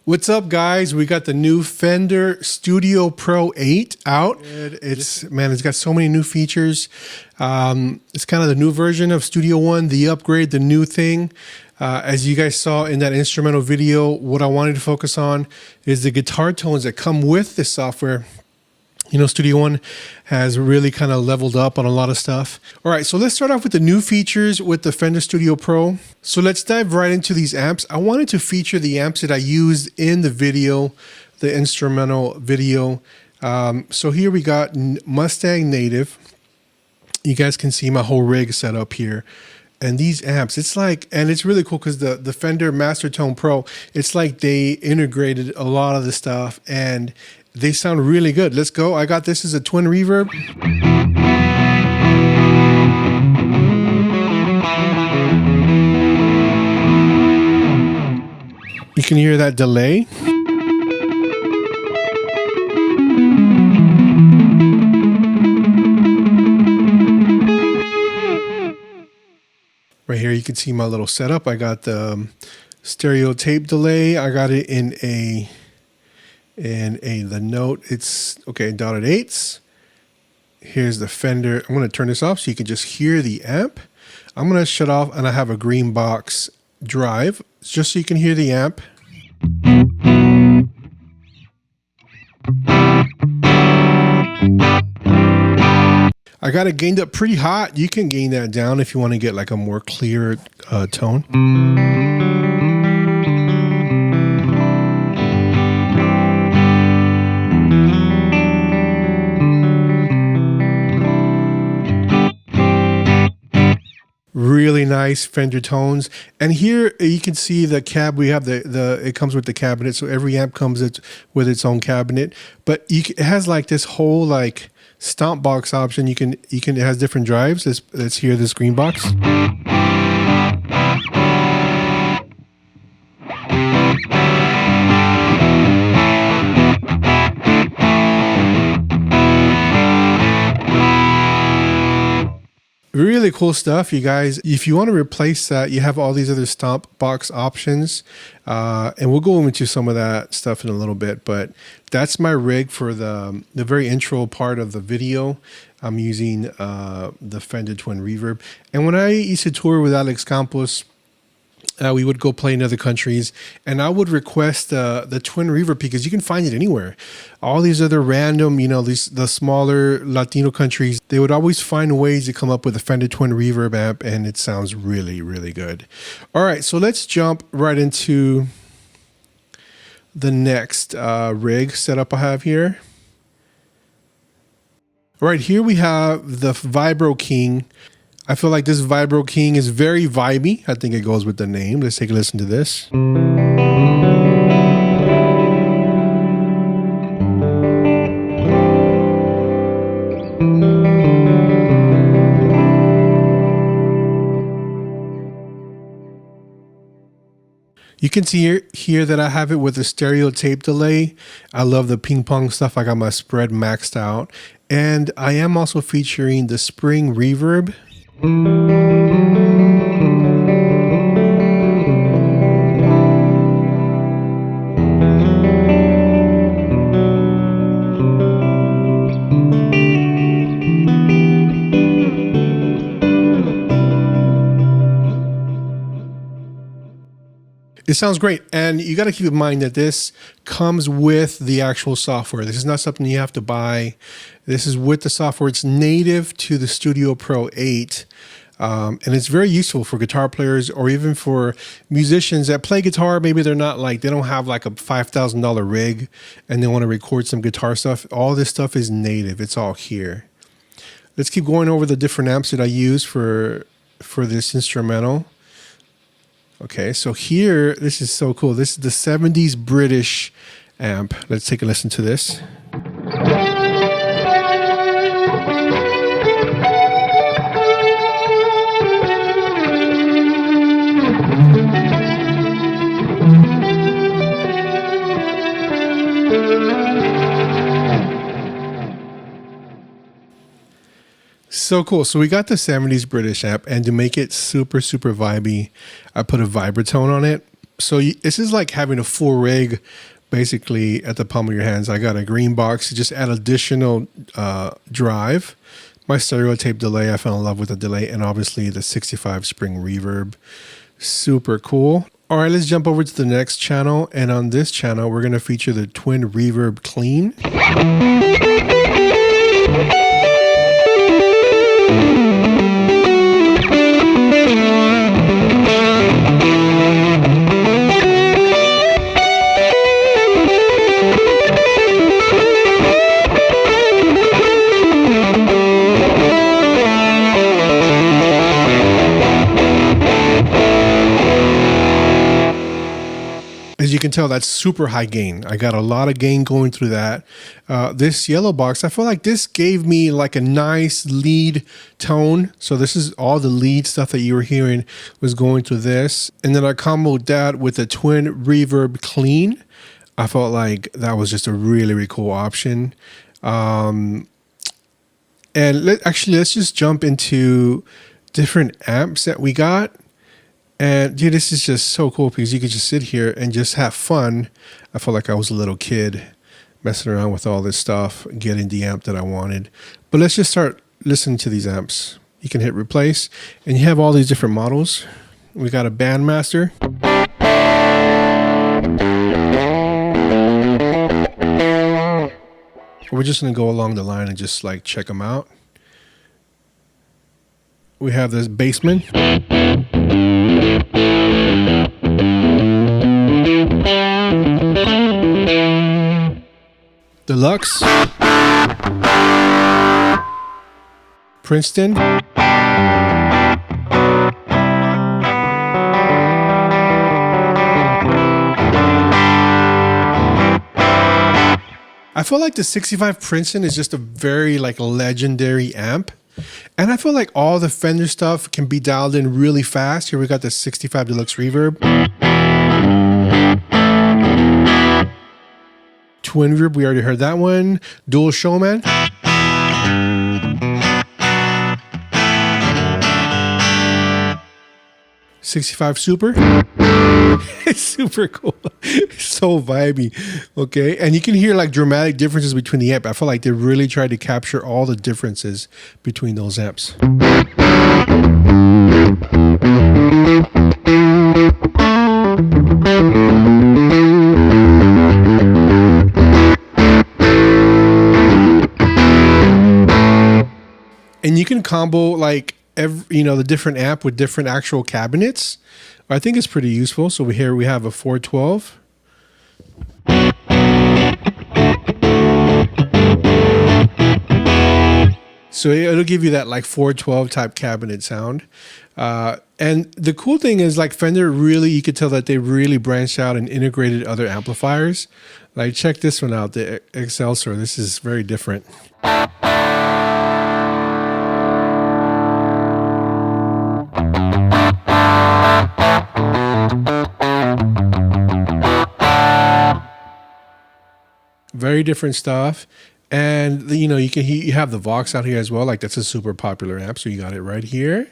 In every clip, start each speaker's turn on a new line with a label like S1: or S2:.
S1: What's up, guys? We got the new Fender Studio Pro 8 out. It's got so many new features. It's kind of the new version of Studio One, the upgrade, the new thing. As you guys saw in that instrumental video, what I wanted to focus on is the guitar tones that come with this software. You know, Studio One has really kind of leveled up on a lot of stuff. All right, so let's start off with the new features with the Fender Studio Pro. So let's dive right into these amps. I wanted to feature the amps that I used in the video, the instrumental video. So here we got Mustang Native. You guys can see my whole rig set up here. And these amps, it's like, and it's really cool because the Fender Master Tone Pro, it's like they integrated a lot of the stuff and they sound really good. Let's go. I got this as a twin reverb. You can hear that delay. Right here, you can see my little setup. I got the stereo tape delay. I got it in the note. It's okay, dotted eighths. Here's the Fender. I'm going to turn this off so you can just hear the amp. I'm going to shut off, and I have a green box drive just so you can hear the amp. I got it gained up pretty hot. You can gain that down if you want to get like a more clear tone. Really nice Fender tones. And here you can see the cab. We have it comes with the cabinet. So every amp comes with its own cabinet, but it has like this whole like stomp box option. It has different drives. Let's hear this green box. Really cool stuff, you guys. If you want to replace that, you have all these other stomp box options, and we'll go into some of that stuff in a little bit. But that's my rig for the very intro part of the video. I'm using the Fender Twin Reverb, and when I used to tour with Alex Campos, we would go play in other countries, and I would request the Twin Reverb because you can find it anywhere. All these other random, the smaller Latino countries, they would always find ways to come up with a Fender Twin Reverb amp, and it sounds really, really good. All right, so let's jump right into the next rig setup I have here. All right, here we have the Vibro King. I feel like this Vibro King is very vibey. I think it goes with the name. Let's take a listen to this. You can see here that I have it with a stereo tape delay. I love the ping pong stuff. I got my spread maxed out. And I am also featuring the spring reverb. It sounds great, and you got to keep in mind that this comes with the actual software. This is not something you have to buy. This is with the software. It's native to the Studio Pro 8, and it's very useful for guitar players or even for musicians that play guitar. Maybe they don't have like a $5,000 rig and they want to record some guitar stuff. All this stuff is native. It's all here. Let's keep going over the different amps that I use for this instrumental. Okay, so here, this is so cool. This is the 70s British amp. Let's take a listen to this. So cool. So we got the 70s British amp, and to make it super, super vibey, I put a vibratone on it. So this is like having a full rig basically at the palm of your hands. I got a green box to just add additional drive. My stereo tape delay, I fell in love with the delay, and obviously the 65 spring reverb. Super cool. All right, let's jump over to the next channel. And on this channel, we're going to feature the twin reverb clean. As you can tell, that's super high gain. I got a lot of gain going through that. This yellow box, I feel like this gave me like a nice lead tone. So this is all the lead stuff that you were hearing was going through this. And then I comboed that with a twin reverb clean. I felt like that was just a really, really cool option. And let's just jump into different amps that we got. And dude, this is just so cool because you could just sit here and just have fun. I felt like I was a little kid messing around with all this stuff, getting the amp that I wanted. But let's just start listening to these amps. You can hit replace and you have all these different models. We got a Bandmaster. We're just going to go along the line and just like check them out. We have this Bassman. Deluxe. Princeton. I feel like the 65 Princeton is just a very like legendary amp. And I feel like all the Fender stuff can be dialed in really fast. Here we got the 65 Deluxe Reverb. Twin Reverb, we already heard that one. Dual Showman. '65 Super. It's super cool. So vibey. Okay. And you can hear like dramatic differences between the amp. I feel like they really tried to capture all the differences between those amps. And you can combo like the different amp with different actual cabinets. I think it's pretty useful. So here we have a 412. So it'll give you that like 412 type cabinet sound. And the cool thing is like Fender really, you could tell that they really branched out and integrated other amplifiers. Like check this one out, the Excelsior. This is very different. Very different stuff. And you have the Vox out here as well. Like that's a super popular amp. So you got it right here.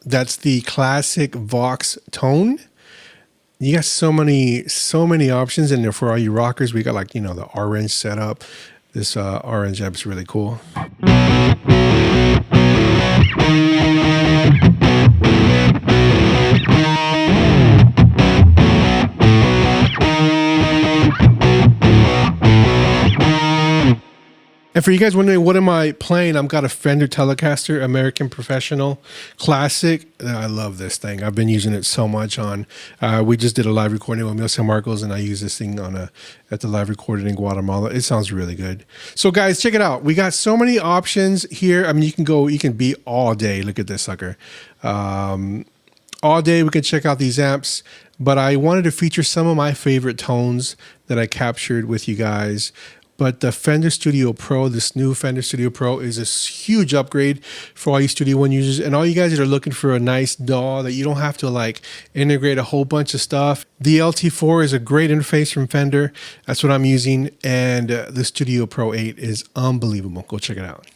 S1: That's the classic Vox tone. You got so many options in there for all you rockers. We got like, the orange setup. This orange amp is really cool. And for you guys wondering, what am I playing? I've got a Fender Telecaster American Professional Classic. I love this thing. I've been using it so much on, we just did a live recording with Miel Marcos, and I use this thing at the live recording in Guatemala. It sounds really good. So guys, check it out. We got so many options here. I mean, you can be all day. Look at this sucker. All day we can check out these amps, but I wanted to feature some of my favorite tones that I captured with you guys. But the Fender Studio Pro, this new Fender Studio Pro, is a huge upgrade for all you Studio One users and all you guys that are looking for a nice DAW that you don't have to like integrate a whole bunch of stuff. The LT4 is a great interface from Fender. That's what I'm using, and the Studio Pro 8 is unbelievable. Go check it out.